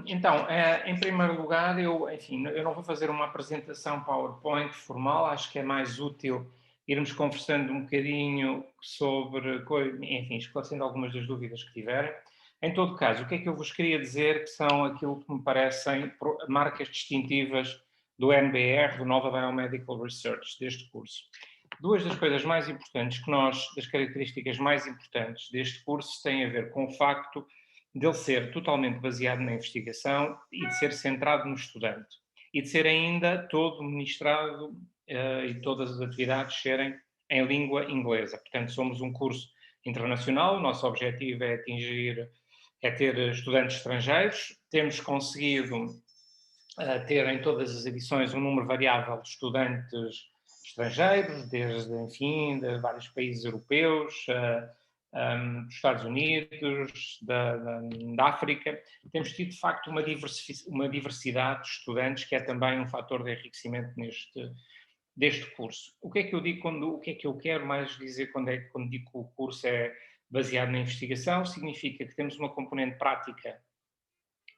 Então, em primeiro lugar, eu não vou fazer uma apresentação PowerPoint formal, acho que é mais útil irmos conversando um bocadinho sobre, enfim, esclarecendo algumas das dúvidas que tiverem. Em todo caso, o que é que eu vos queria dizer que são aquilo que me parecem marcas distintivas do NBR, do Nova Biomedical Research, deste curso? Duas das coisas mais importantes das características mais importantes deste curso têm a ver com o facto dele ser totalmente baseado na investigação e de ser centrado no estudante. E de ser ainda todo ministrado e todas as atividades serem em língua inglesa. Portanto, somos um curso internacional, o nosso objetivo é ter estudantes estrangeiros. Temos conseguido ter em todas as edições um número variável de estudantes estrangeiros, desde, enfim, de vários países europeus, dos Estados Unidos, da África. Temos tido, de facto, uma diversidade de estudantes que é também um fator de enriquecimento deste curso. O que é que eu digo o que é que eu quero mais dizer quando digo que o curso é baseado na investigação? Significa que temos uma componente prática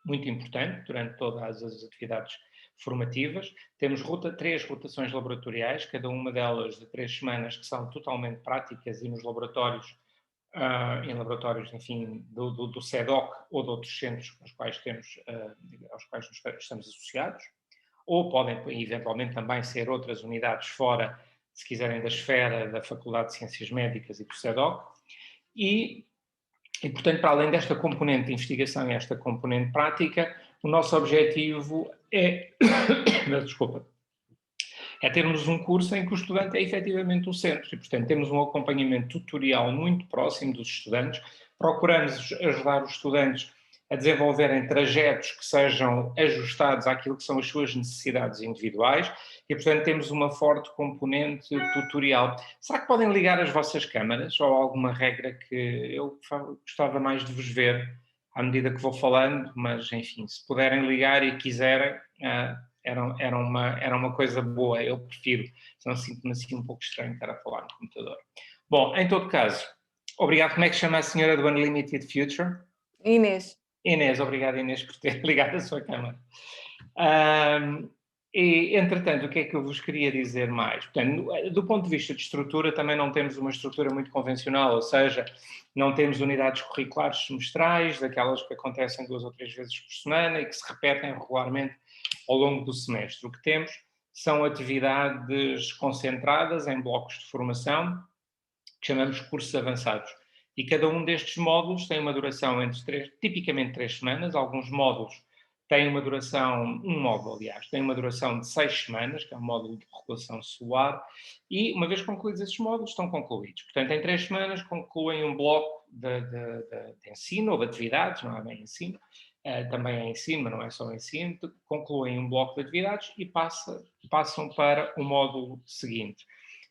muito importante durante todas as atividades formativas. Temos três rotações laboratoriais, cada uma delas de 3 semanas, que são totalmente práticas e nos laboratórios, em laboratórios, enfim, do CEDOC ou de outros centros aos quais estamos associados, ou podem eventualmente também ser outras unidades fora, se quiserem, da esfera da Faculdade de Ciências Médicas e do CEDOC. E, portanto, para além desta componente de investigação e esta componente prática, o nosso objetivo desculpa, é termos um curso em que o estudante é efetivamente o centro e, portanto, temos um acompanhamento tutorial muito próximo dos estudantes, procuramos ajudar os estudantes a desenvolverem trajetos que sejam ajustados àquilo que são as suas necessidades individuais e, portanto, temos uma forte componente tutorial. Será que podem ligar as vossas câmaras ou alguma regra que eu gostava mais de vos ver à medida que vou falando, mas, enfim, se puderem ligar e quiserem, era uma coisa boa, eu prefiro, senão sinto-me assim um pouco estranho estar a falar no computador. Bom, em todo caso, obrigado. Como é que chama a senhora do Unlimited Future? Inês. Inês, obrigado Inês por ter ligado a sua câmara. E, entretanto, o que é que eu vos queria dizer mais? Portanto, do ponto de vista de estrutura, também não temos uma estrutura muito convencional, ou seja, não temos unidades curriculares semestrais, daquelas que acontecem 2 ou 3 vezes por semana e que se repetem regularmente ao longo do semestre. O que temos são atividades concentradas em blocos de formação, que chamamos de cursos avançados. E cada um destes módulos tem uma duração tipicamente 3 semanas. Alguns módulos têm uma duração, um módulo, aliás, tem uma duração de 6 semanas, que é um módulo de regulação solar, e uma vez concluídos esses módulos, estão concluídos. Portanto, em 3 semanas concluem um bloco de ensino ou de atividades, não é bem ensino, também é ensino, mas não é só ensino, concluem um bloco de atividades e passam para o módulo seguinte.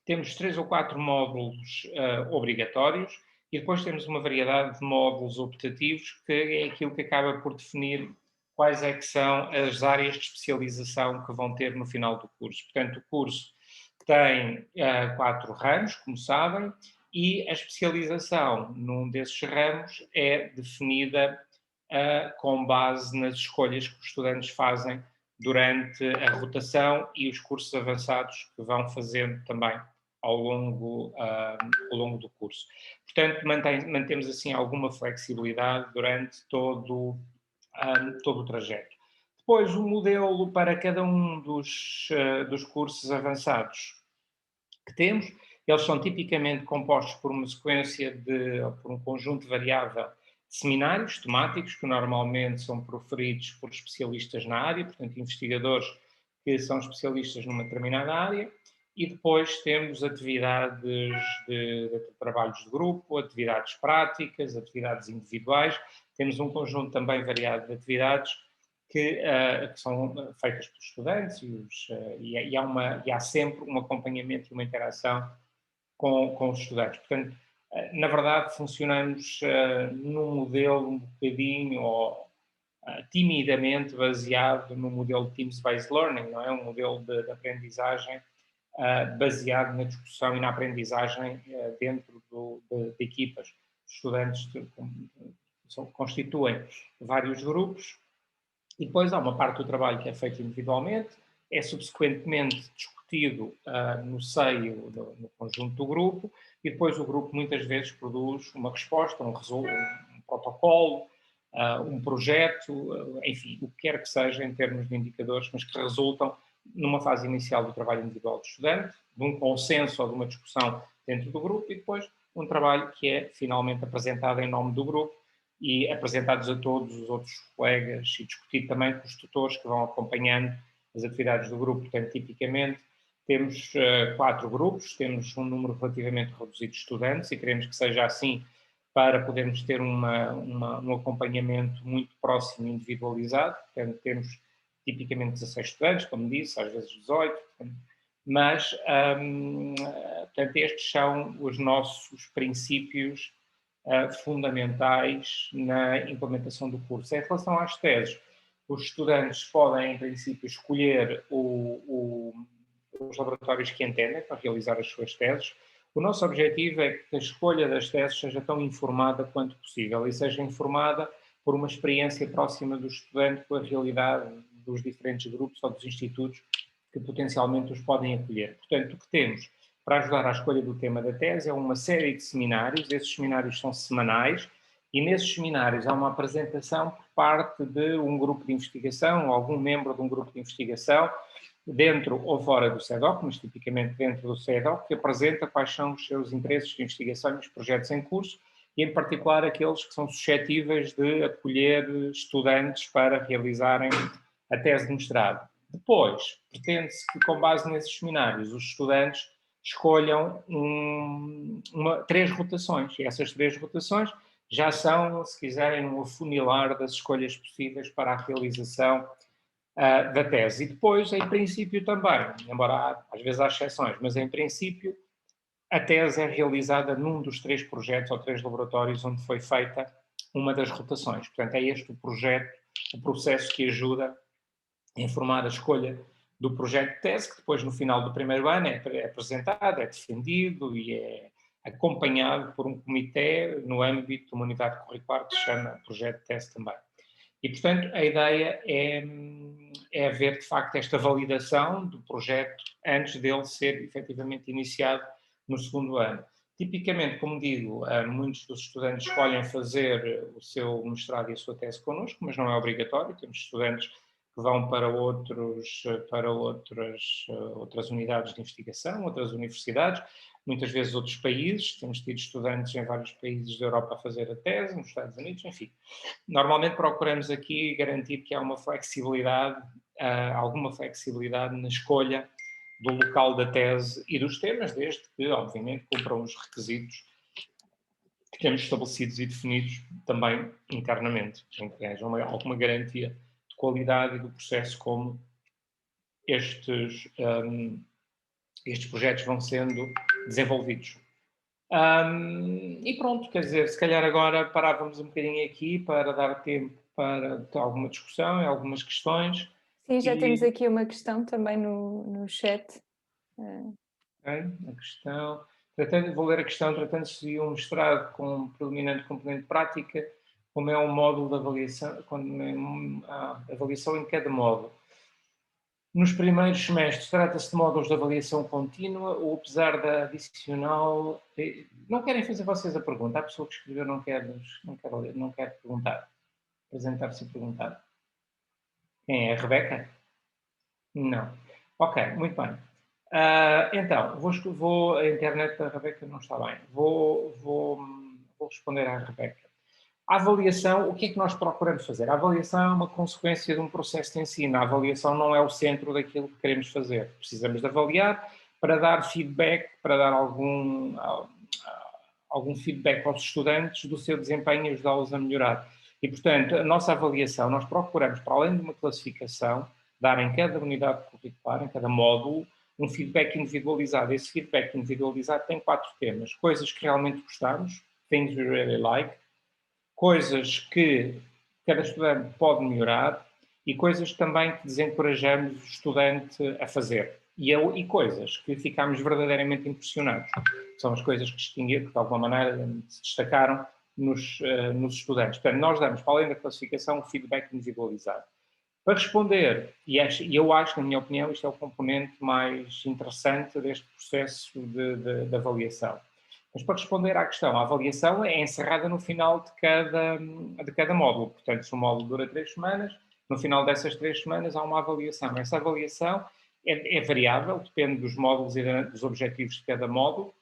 Temos 3 ou 4 módulos obrigatórios e depois temos uma variedade de módulos optativos, que é aquilo que acaba por definir quais é que são as áreas de especialização que vão ter no final do curso. Portanto, o curso tem 4 ramos, como sabem, e a especialização num desses ramos é definida com base nas escolhas que os estudantes fazem durante a rotação e os cursos avançados que vão fazendo também ao longo do curso. Portanto, mantemos assim alguma flexibilidade durante todo o trajeto. Depois, o modelo para cada um dos cursos avançados que temos, eles são tipicamente compostos por uma sequência por um conjunto variável de seminários temáticos, que normalmente são proferidos por especialistas na área, portanto, investigadores que são especialistas numa determinada área, e depois temos atividades de trabalhos de grupo, atividades práticas, atividades individuais, temos um conjunto também variado de atividades que são feitas pelos estudantes e há sempre um acompanhamento e uma interação com os estudantes. Portanto, na verdade, funcionamos num modelo um bocadinho ou timidamente baseado no modelo de Teams-Based Learning, não é? Um modelo de aprendizagem baseado na discussão e na aprendizagem dentro de equipas. Os estudantes constituem vários grupos E depois há uma parte do trabalho que é feito individualmente, é subsequentemente discutido no seio, no conjunto do grupo, e depois o grupo muitas vezes produz uma resposta, um protocolo, um projeto, enfim, o que quer que seja em termos de indicadores, mas que resultam numa fase inicial do trabalho individual do estudante, de um consenso ou de uma discussão dentro do grupo, e depois um trabalho que é finalmente apresentado em nome do grupo e apresentados a todos os outros colegas e discutido também com os tutores que vão acompanhando as atividades do grupo. Portanto, tipicamente, temos 4 grupos, temos um número relativamente reduzido de estudantes e queremos que seja assim para podermos ter um acompanhamento muito próximo e individualizado. Portanto, temos tipicamente 16 estudantes, como disse, às vezes 18, mas, portanto, estes são os nossos princípios fundamentais na implementação do curso. Em relação às teses, os estudantes podem, em princípio, escolher os laboratórios que entendem para realizar as suas teses. O nosso objetivo é que a escolha das teses seja tão informada quanto possível e seja informada por uma experiência próxima do estudante com a realidade dos diferentes grupos ou dos institutos que potencialmente os podem acolher. Portanto, o que temos para ajudar à escolha do tema da tese é uma série de seminários. Esses seminários são semanais e nesses seminários há uma apresentação por parte de um grupo de investigação, ou algum membro de um grupo de investigação, dentro ou fora do CEDOC, mas tipicamente dentro do CEDOC, que apresenta quais são os seus interesses de investigação e os projetos em curso, e em particular aqueles que são suscetíveis de acolher estudantes para realizarem a tese de mestrado. Depois, pretende-se que, com base nesses seminários, os estudantes escolham 3 rotações, e essas 3 rotações já são, se quiserem, um afunilar das escolhas possíveis para a realização da tese. E depois, em princípio também, embora às vezes há exceções, mas em princípio a tese é realizada num dos 3 projetos ou 3 laboratórios onde foi feita uma das rotações. Portanto, é este o projeto, o processo que ajuda a informar a escolha do projeto de tese, que depois no final do primeiro ano é apresentado, é defendido e é acompanhado por um comitê no âmbito de uma unidade curricular que se chama projeto de tese também. E, portanto, a ideia é haver, de facto, esta validação do projeto antes dele ser efetivamente iniciado no segundo ano. Tipicamente, como digo, muitos dos estudantes escolhem fazer o seu mestrado e a sua tese connosco, mas não é obrigatório. Temos estudantes que vão para outras unidades de investigação, outras universidades, muitas vezes outros países. Temos tido estudantes em vários países da Europa a fazer a tese, nos Estados Unidos, enfim. Normalmente procuramos aqui garantir que há uma flexibilidade, alguma flexibilidade na escolha do local da tese e dos temas, desde que, obviamente, cumpram os requisitos que temos estabelecidos e definidos também internamente, em que haja alguma garantia de qualidade e do processo como estes projetos vão sendo desenvolvidos. E pronto, quer dizer, se calhar agora parávamos um bocadinho aqui para dar tempo para alguma discussão e algumas questões. Sim, já temos E aqui uma questão também no chat. Eh, a questão, vou ler a questão, tratando-se de um mestrado com predominante componente prática, como é um módulo de avaliação, quando é avaliação em cada módulo. Nos primeiros semestres, trata-se de módulos de avaliação contínua ou, apesar da adicional. Não querem fazer vocês a pergunta? Há pessoa que escreveu, não quer perguntar. Apresentar-se e perguntar. Quem é? A Rebeca? Não. Ok, muito bem. Então, a internet da Rebeca não está bem. Vou responder à Rebeca. A avaliação, o que é que nós procuramos fazer? A avaliação é uma consequência de um processo de ensino. A avaliação não é o centro daquilo que queremos fazer. Precisamos de avaliar para dar feedback, para dar algum feedback aos estudantes do seu desempenho e ajudá-los a melhorar. E, portanto, a nossa avaliação, nós procuramos, para além de uma classificação, dar em cada unidade curricular, em cada módulo, um feedback individualizado. Esse feedback individualizado tem 4 temas. Coisas que realmente gostamos, things we really like, coisas que cada estudante pode melhorar e coisas também que desencorajamos o estudante a fazer. E coisas que ficamos verdadeiramente impressionados. São as coisas que distinguiram, que de alguma maneira se destacaram nos estudantes. Portanto, nós damos, para além da classificação, um feedback individualizado. Para responder, e eu acho, na minha opinião, isto é o componente mais interessante deste processo de avaliação. Mas para responder à questão, a avaliação é encerrada no final de cada módulo. Portanto, se o módulo dura 3 semanas, no final dessas 3 semanas há uma avaliação. Essa avaliação é variável, depende dos módulos e dos objetivos de cada módulo,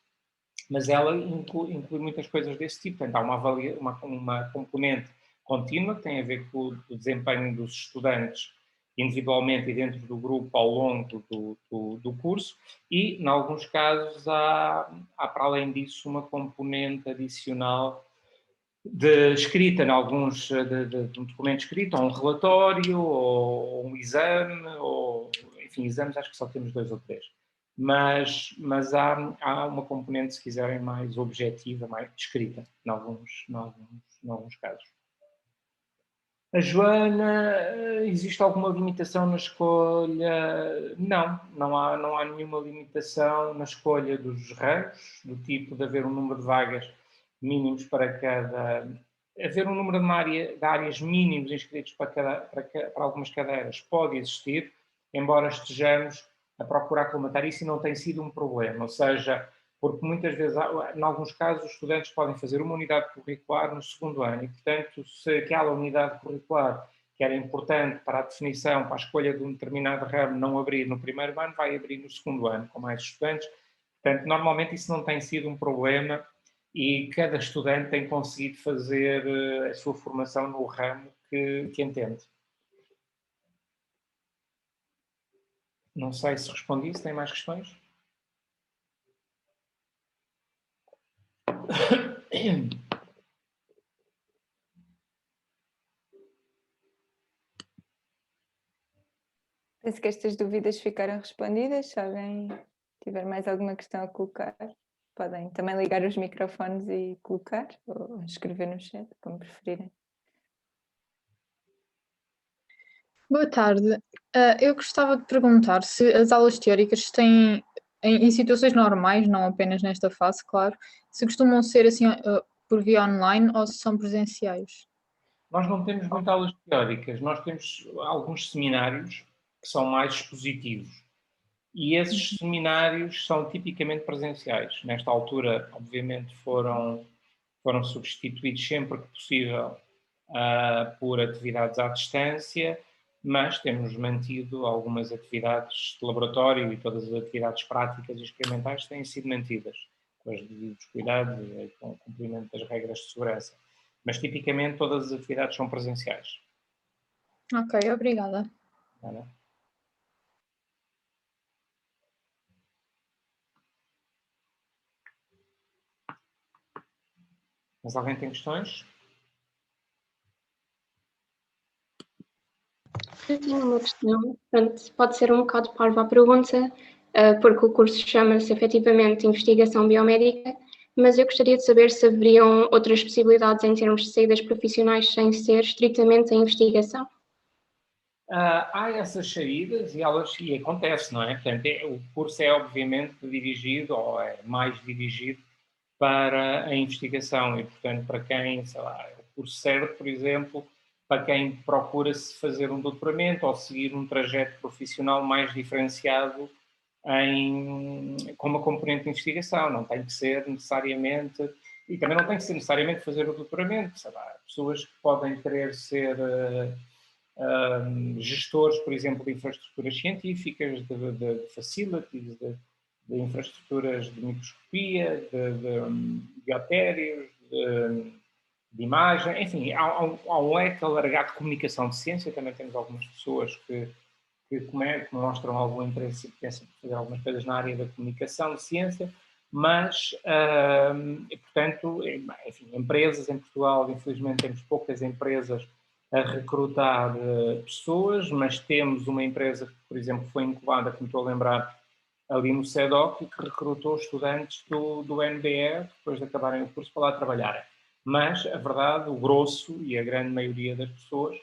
mas ela inclui muitas coisas desse tipo. Portanto, há uma componente contínua que tem a ver com o desempenho dos estudantes individualmente e dentro do grupo ao longo do curso e, em alguns casos, há para além disso uma componente adicional de escrita, em alguns de um documento escrito, ou um relatório, ou um exame, ou enfim, exames acho que só temos 2 ou 3. Mas há uma componente, se quiserem, mais objetiva, mais escrita, em alguns casos. A Joana, existe alguma limitação na escolha? Não há nenhuma limitação na escolha dos ramos, do tipo de haver um número de vagas mínimos para cada. Haver um número de áreas mínimos inscritos para algumas cadeiras pode existir, embora estejamos a procurar colmatar isso e não tem sido um problema. Ou seja, porque muitas vezes, em alguns casos, os estudantes podem fazer uma unidade curricular no segundo ano e, portanto, se aquela unidade curricular que era importante para a definição, para a escolha de um determinado ramo, não abrir no primeiro ano, vai abrir no segundo ano, com mais estudantes. Portanto, normalmente isso não tem sido um problema e cada estudante tem conseguido fazer a sua formação no ramo que entende. Não sei se respondi, se tem mais questões. Penso que estas dúvidas ficaram respondidas. Se alguém tiver mais alguma questão a colocar, podem também ligar os microfones e colocar, ou escrever no chat, como preferirem. Boa tarde. Eu gostava de perguntar se as aulas teóricas têm, em situações normais, não apenas nesta fase, claro, se costumam ser assim por via online ou se são presenciais. Nós não temos muitas aulas teóricas, nós temos alguns seminários que são mais expositivos. E esses seminários são tipicamente presenciais. Nesta altura, obviamente, foram substituídos sempre que possível por atividades à distância, mas temos mantido algumas atividades de laboratório e todas as atividades práticas e experimentais têm sido mantidas, com os devidos cuidados e com o cumprimento das regras de segurança. Mas, tipicamente, todas as atividades são presenciais. Ok, obrigada. Ana? Mas alguém tem questões? Eu tinha uma questão, pronto, pode ser um bocado parva a pergunta, porque o curso chama-se efetivamente Investigação Biomédica, mas eu gostaria de saber se haveriam outras possibilidades em termos de saídas profissionais sem ser estritamente a investigação. Há essas saídas e acontece, não é? Portanto, o curso é obviamente dirigido, ou é mais dirigido para a investigação e, portanto, para quem, sei lá, o curso serve, por exemplo, para quem procura-se fazer um doutoramento ou seguir um trajeto profissional mais diferenciado com uma componente de investigação. Não tem que ser necessariamente, e também não tem que ser necessariamente fazer o doutoramento, sei lá, pessoas que podem querer ser gestores, por exemplo, de infraestruturas científicas, de facilities, de infraestruturas de microscopia, de biotérios, de imagem, enfim, há um leque alargado de comunicação de ciência. Também temos algumas pessoas que mostram algum interesse e pensam em fazer algumas coisas na área da comunicação de ciência, mas, portanto, enfim, empresas em Portugal, infelizmente temos poucas empresas a recrutar pessoas, mas temos uma empresa que, por exemplo, foi incubada, como estou a lembrar, ali no CEDOC, e que recrutou estudantes do NBE, depois de acabarem o curso, para lá trabalharem. Mas, a verdade, o grosso e a grande maioria das pessoas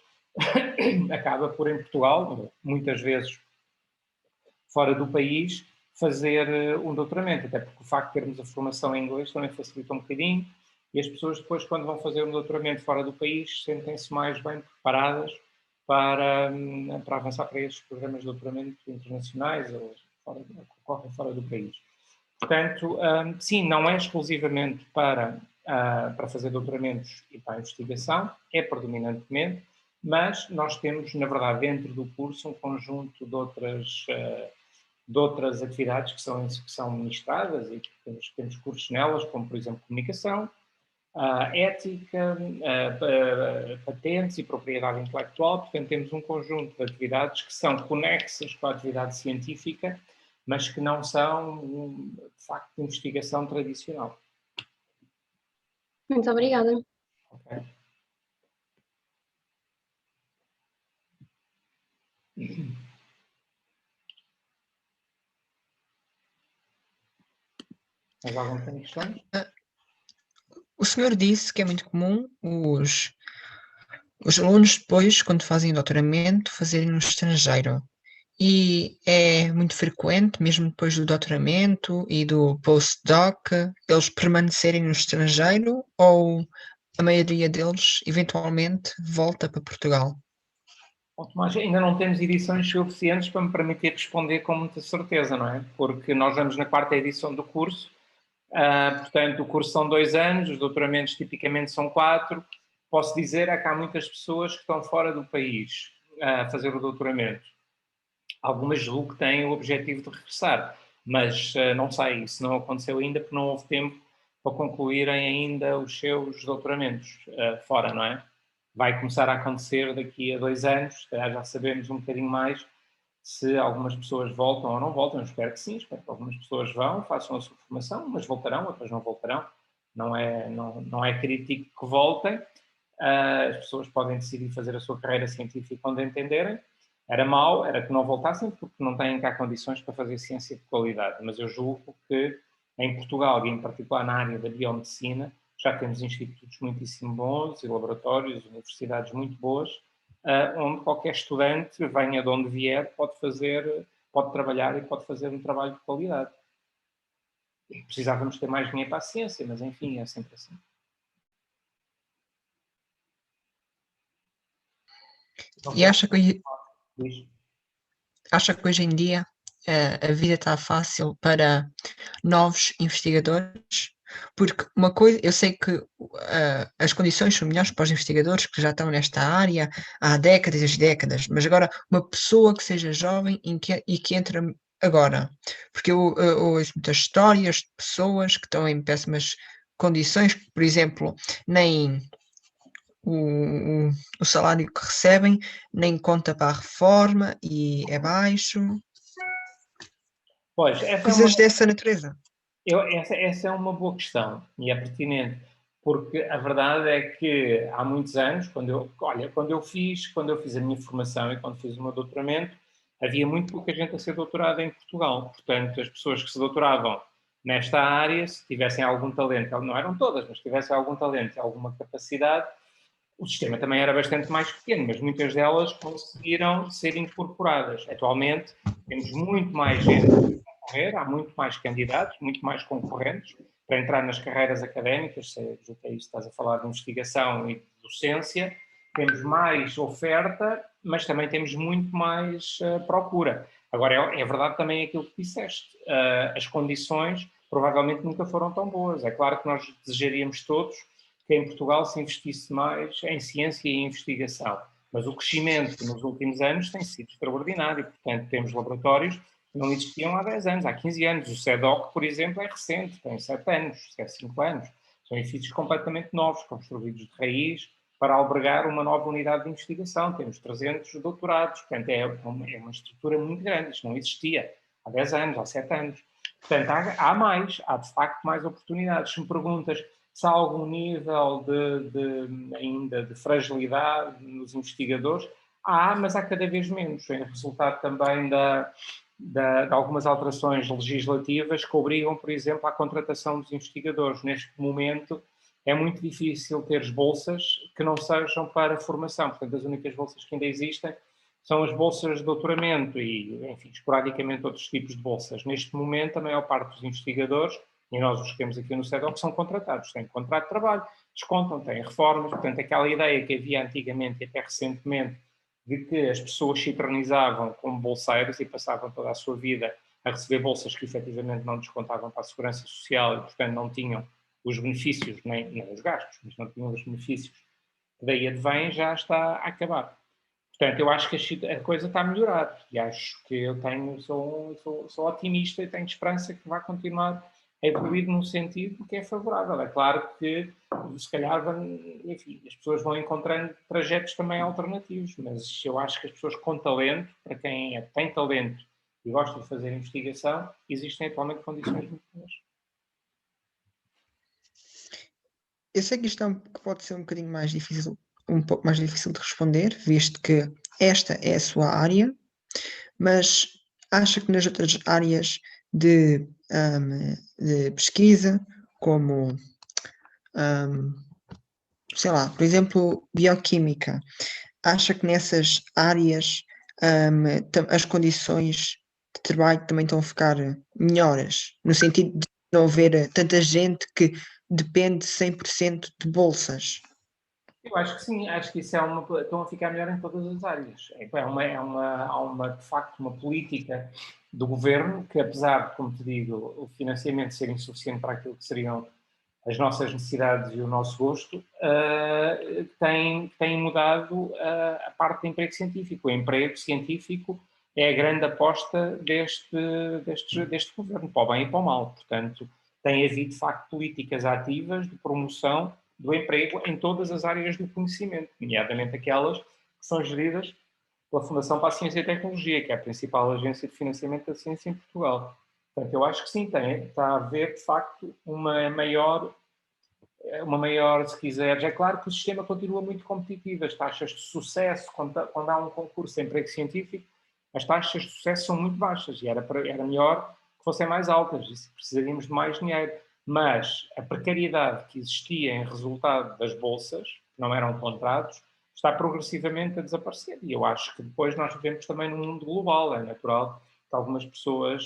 acaba por, em Portugal, muitas vezes fora do país, fazer um doutoramento, até porque o facto de termos a formação em inglês também facilita um bocadinho, e as pessoas depois, quando vão fazer um doutoramento fora do país, sentem-se mais bem preparadas para avançar para estes programas de doutoramento internacionais ou que ocorrem fora do país. Portanto, sim, não é exclusivamente para fazer doutoramentos e para a investigação, é predominantemente, mas nós temos, na verdade, dentro do curso um conjunto de outras atividades que são ministradas e que temos cursos nelas, como, por exemplo, comunicação, ética, patentes e propriedade intelectual. Portanto, temos um conjunto de atividades que são conexas com a atividade científica, mas que não são, de facto, de investigação tradicional. Muito obrigada. Okay. Mais alguém tem questões? O senhor disse que é muito comum os alunos depois, quando fazem doutoramento, fazerem no estrangeiro. E é muito frequente, mesmo depois do doutoramento e do postdoc, eles permanecerem no estrangeiro ou a maioria deles, eventualmente, volta para Portugal? Bom, Tomás, ainda não temos edições suficientes para me permitir responder com muita certeza, não é? Porque nós vamos na 4ª edição do curso, portanto, o curso são 2 anos, os doutoramentos tipicamente são 4. Posso dizer que há muitas pessoas que estão fora do país a fazer o doutoramento. Algumas julgo que têm o objetivo de regressar, mas não sei, isso não aconteceu ainda porque não houve tempo para concluírem ainda os seus doutoramentos fora, não é? Vai começar a acontecer daqui a 2 anos, já sabemos um bocadinho mais se algumas pessoas voltam ou não voltam. Eu espero que sim, espero que algumas pessoas vão, façam a sua formação, umas voltarão, outras não voltarão. Não é crítico que voltem. As pessoas podem decidir fazer a sua carreira científica onde entenderem. Era mau, era que não voltassem, porque não têm cá condições para fazer ciência de qualidade. Mas eu julgo que em Portugal, e em particular na área da biomedicina, já temos institutos muitíssimo bons e laboratórios, universidades muito boas, onde qualquer estudante, venha de onde vier, pode trabalhar e pode fazer um trabalho de qualidade. Precisávamos ter mais dinheiro para a ciência, mas enfim, é sempre assim. E acha que hoje em dia a vida está fácil para novos investigadores? Porque uma coisa, eu sei que as condições são melhores para os investigadores que já estão nesta área há décadas e décadas, mas agora uma pessoa que seja jovem e que entra agora, porque eu ouço muitas histórias de pessoas que estão em péssimas condições, que, por exemplo, nem o salário que recebem nem conta para a reforma e é baixo. Pois, coisas dessa natureza. Essa é uma boa questão e é pertinente, porque a verdade é que há muitos anos, quando eu fiz a minha formação e quando fiz o meu doutoramento, havia muito pouca gente a ser doutorada em Portugal. Portanto, as pessoas que se doutoravam nesta área, se tivessem algum talento, não eram todas, mas se tivessem algum talento e alguma capacidade, o sistema também era bastante mais pequeno, mas muitas delas conseguiram ser incorporadas. Atualmente, temos muito mais gente a concorrer, há muito mais candidatos, muito mais concorrentes para entrar nas carreiras académicas, seja que é isso que estás a falar de investigação e de docência. Temos mais oferta, mas também temos muito mais procura. Agora, é verdade também aquilo que disseste. As condições provavelmente nunca foram tão boas. É claro que nós desejaríamos todos que em Portugal se investisse mais em ciência e investigação. Mas o crescimento nos últimos anos tem sido extraordinário. Portanto, temos laboratórios que não existiam há 10 anos, há 15 anos. O CEDOC, por exemplo, é recente, tem 7 anos, 5 anos. São edifícios completamente novos, construídos de raiz, para albergar uma nova unidade de investigação. Temos 300 doutorados. Portanto, é uma estrutura muito grande. Isto não existia há 10 anos, há 7 anos. Portanto, há de facto mais oportunidades. Se me perguntas se há algum nível ainda de fragilidade nos investigadores, mas há cada vez menos, em resultado também de algumas alterações legislativas que obrigam, por exemplo, à contratação dos investigadores. Neste momento é muito difícil ter bolsas que não sejam para formação. Portanto, as únicas bolsas que ainda existem são as bolsas de doutoramento e, enfim, esporadicamente outros tipos de bolsas. Neste momento, a maior parte dos investigadores, e nós os que temos aqui no CEDOC, são contratados, têm contrato de trabalho, descontam, têm reformas. Portanto, aquela ideia que havia antigamente e até recentemente de que as pessoas se eternizavam como bolseiros e passavam toda a sua vida a receber bolsas que efetivamente não descontavam para a segurança social e, portanto, não tinham os benefícios, nem os gastos, mas não tinham os benefícios que daí advém, já está a acabar. Portanto, eu acho que a coisa está a melhorar e acho que sou otimista e tenho esperança que vai continuar a evoluir num sentido que é favorável. É claro que, se calhar, enfim, as pessoas vão encontrando trajetos também alternativos, mas eu acho que as pessoas com talento, para quem tem talento e gosta de fazer investigação, existem atualmente condições muito boas. Eu sei que isto que pode ser um bocadinho mais difícil, um pouco mais difícil de responder, visto que esta é a sua área, mas acha que nas outras áreas de pesquisa, como, sei lá, por exemplo, bioquímica, acha que nessas áreas as condições de trabalho também estão a ficar melhores, no sentido de não haver tanta gente que depende 100% de bolsas? Eu acho que sim, acho que isso estão a ficar melhor em todas as áreas. Há uma, de facto, uma política do governo que, apesar de, como te digo, o financiamento ser insuficiente para aquilo que seriam as nossas necessidades e o nosso gosto, tem mudado a parte do emprego científico. O emprego científico é a grande aposta deste governo, para o bem e para o mal. Portanto, tem havido, de facto, políticas ativas de promoção do emprego em todas as áreas do conhecimento, nomeadamente aquelas que são geridas pela Fundação para a Ciência e Tecnologia, que é a principal agência de financiamento da ciência em Portugal. Portanto, eu acho que sim, está a haver, de facto, uma maior, se quiseres. É claro que o sistema continua muito competitivo, as taxas de sucesso, quando há um concurso de emprego científico, as taxas de sucesso são muito baixas e era melhor que fossem mais altas, e precisaríamos de mais dinheiro. Mas a precariedade que existia em resultado das bolsas, que não eram contratos, está progressivamente a desaparecer. E eu acho que depois nós vivemos também num mundo global. É natural que algumas pessoas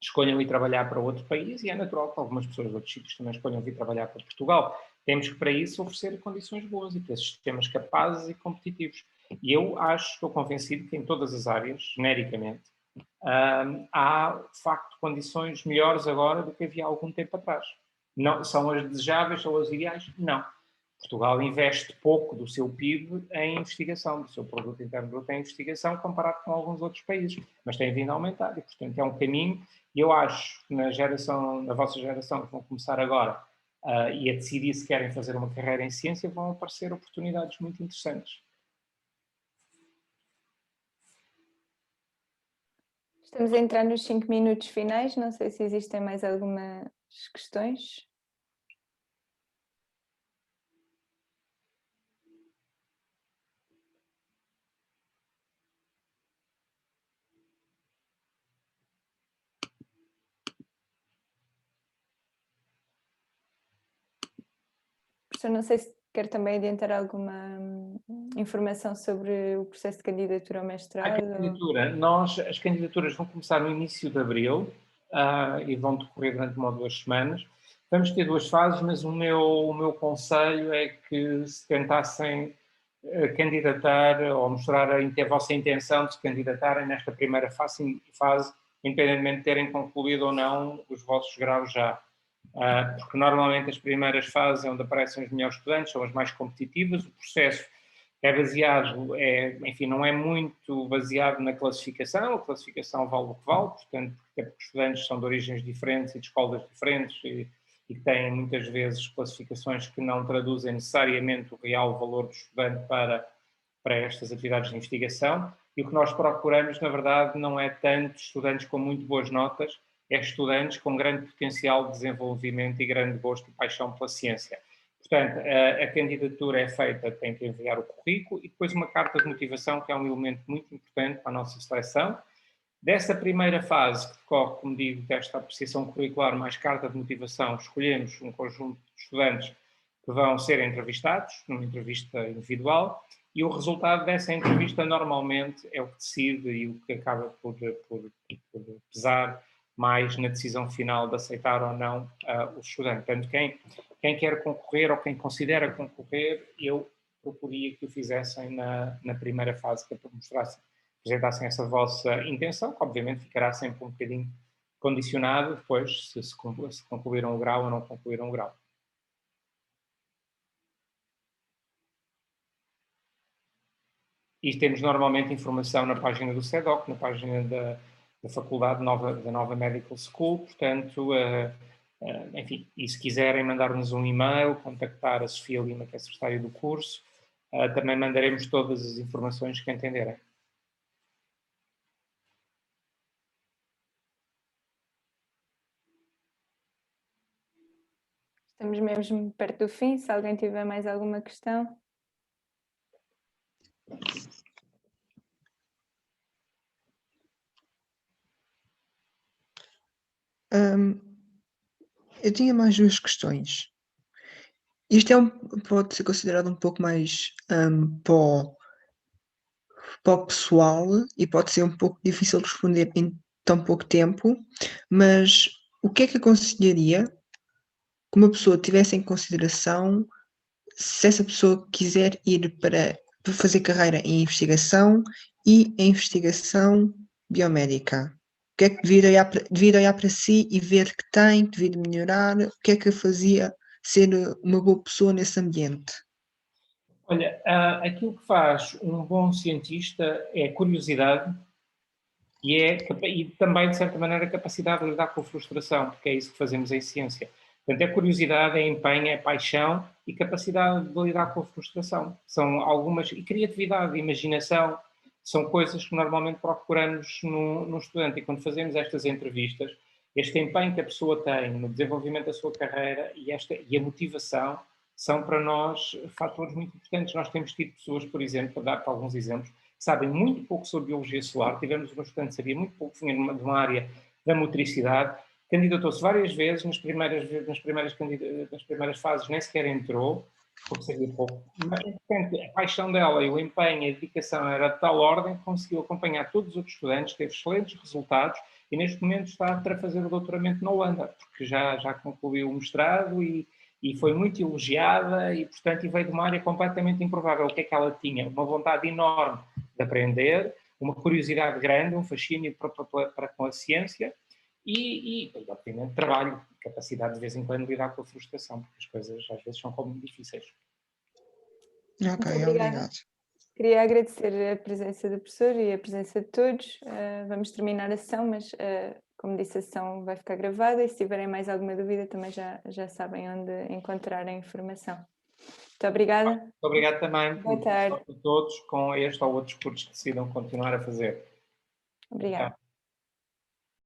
escolham ir trabalhar para outro país e é natural que algumas pessoas de outros sítios também escolham vir trabalhar para Portugal. Temos que, para isso, oferecer condições boas e ter sistemas capazes e competitivos. E eu estou convencido que em todas as áreas, genericamente, há, de facto, condições melhores agora do que havia há algum tempo atrás. Não, são as desejáveis, são as ideais? Não. Portugal investe pouco do seu PIB em investigação, do seu produto interno bruto em investigação, comparado com alguns outros países, mas tem vindo a aumentar e, portanto, é um caminho. E eu acho que na vossa geração, que vão começar agora e a decidir se querem fazer uma carreira em ciência, vão aparecer oportunidades muito interessantes. Estamos a entrar nos 5 minutos finais, não sei se existem mais algumas questões. Professor, não sei se quer também adiantar alguma informação sobre o processo de candidatura ao mestrado. As candidaturas vão começar no início de abril e vão decorrer durante 1 ou 2 semanas. Vamos ter 2 fases, mas o meu conselho é que se tentassem candidatar ou mostrar a vossa intenção de se candidatarem nesta primeira fase, independentemente de terem concluído ou não os vossos graus já. Porque normalmente as primeiras fases onde aparecem os melhores estudantes são as mais competitivas, o processo é baseado, enfim, não é muito baseado na classificação, a classificação vale o que vale, portanto, porque os estudantes são de origens diferentes e de escolas diferentes e têm muitas vezes classificações que não traduzem necessariamente o real valor do estudante para estas atividades de investigação. E o que nós procuramos, na verdade, não é tanto estudantes com muito boas notas, é estudantes com grande potencial de desenvolvimento e grande gosto e paixão pela ciência. Portanto, a candidatura é feita, tem que enviar o currículo e depois uma carta de motivação, que é um elemento muito importante para a nossa seleção. Dessa primeira fase, que decorre, como digo, desta apreciação curricular mais carta de motivação, escolhemos um conjunto de estudantes que vão ser entrevistados, numa entrevista individual, e o resultado dessa entrevista normalmente é o que decide e o que acaba por pesar mais na decisão final de aceitar ou não o estudante. Portanto, quem quer concorrer ou quem considera concorrer, eu proporia que o fizessem na primeira fase, que apresentassem essa vossa intenção, que obviamente ficará sempre um bocadinho condicionado depois se concluíram o grau ou não concluíram o grau. E temos normalmente informação na página do CEDOC, na página da Faculdade da Nova Medical School, portanto, enfim, e se quiserem mandar-nos um e-mail, contactar a Sofia Lima, que é a secretária do curso, também mandaremos todas as informações que entenderem. Estamos mesmo perto do fim, se alguém tiver mais alguma questão. Eu tinha mais 2 questões. Isto pode ser considerado um pouco mais para o pessoal e pode ser um pouco difícil de responder em tão pouco tempo, mas o que é que aconselharia que uma pessoa tivesse em consideração se essa pessoa quiser ir para fazer carreira em investigação e em investigação biomédica? O que é que devia olhar para si e ver que tem, que devia melhorar? O que é que a fazia ser uma boa pessoa nesse ambiente? Olha, aquilo que faz um bom cientista é curiosidade e também, de certa maneira, a capacidade de lidar com a frustração, porque é isso que fazemos em ciência. Portanto, é curiosidade, é empenho, é paixão e capacidade de lidar com a frustração. São algumas... E criatividade, imaginação, são coisas que normalmente procuramos no estudante. E quando fazemos estas entrevistas, este empenho que a pessoa tem no desenvolvimento da sua carreira e a motivação são para nós fatores muito importantes. Nós temos tido pessoas, por exemplo, para dar alguns exemplos, que sabem muito pouco sobre biologia solar. Tivemos um estudante que sabia muito pouco, vinha de uma área da motricidade, candidatou-se várias vezes, nas primeiras fases nem sequer entrou, porque sabia pouco. Mas, portanto, a paixão dela e o empenho e a dedicação era de tal ordem que conseguiu acompanhar todos os outros estudantes, teve excelentes resultados e neste momento está a fazer o doutoramento na Holanda, porque já concluiu o mestrado e foi muito elogiada e, portanto, veio de uma área completamente improvável. O que é que ela tinha? Uma vontade enorme de aprender, uma curiosidade grande, um fascínio para com a ciência e, obviamente, trabalho, capacidade de vez em quando de lidar com a frustração, porque as coisas às vezes são como difíceis. Ok, Muito obrigado. Queria agradecer a presença do professor e a presença de todos. Vamos terminar a sessão, mas, como disse, a sessão vai ficar gravada e se tiverem mais alguma dúvida também já sabem onde encontrar a informação. Muito obrigada. Muito obrigado também. Boa tarde. A todos com este ou outros cursos que decidam continuar a fazer. Obrigada.